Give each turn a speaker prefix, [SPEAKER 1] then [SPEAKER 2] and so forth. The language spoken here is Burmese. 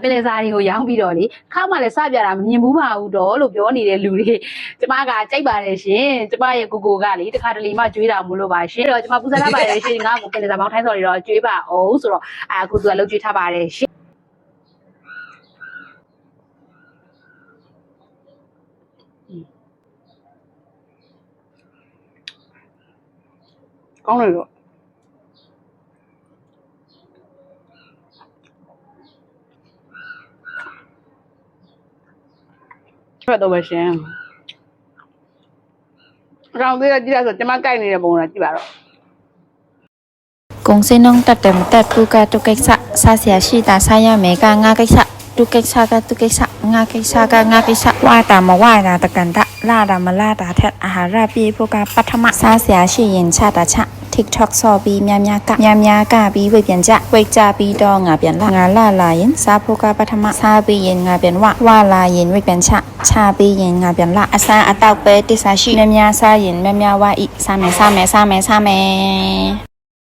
[SPEAKER 1] ပင်လယ်စာတွေကိုရောင်းပြီးတော့လေခါမှလည်းစပြတာမမြင်ဘူးပါဘူးတော့လို့ပြောနေတဲ့လူတွေကျမကကြိုက်ပါတယ်ရှင်ကျမရဲ့ကိုကလေတခါတလေမှကျွေးတာမလို့ပါရှင်အဲ့တော့ကျမပူဇော်ထားပါတယ်ရှင်ငါ့ကိုပင်လယ်စာပေါင်းထိုင်းစော်တွေတော့ကျွေးပါအောင်ဆိုတော့ကိုသူကလှုပ်ကျွေးထားပါတယ်ရှင်ကောင်းတယ်တော့ထွက်တော့ပဲရှင်အကောင်သေးကြည့်ရဆိုကျမကြိုက်နေတဲ့ပုံစံကြည့်ပါတော့
[SPEAKER 2] 公司弄得点得不个都给啥啥些事打啥呀没个俺给啥都给啥个都给啥俺给啥个俺给啥ว่าตามมาว่าตาตะกันตะล่าตามมาล่าตาแทอาหารราบีพวกาปัทมะ啥些事ยินชาตาชะ TikTok ซอบีမြာကပြီးဝိပြန်ကြဝိကြပြီးတော့ငါပြန်လာငါလာရင်စားဖို့ကပထမစားပြီးရင်ငါပြန်ဝလာရင်ဝိပြန်ချပြီးရင်ငါပြန်လာအစားအတော့ပဲတစ္ဆာရှိမြစားရင်မြဝါဤစားမယ်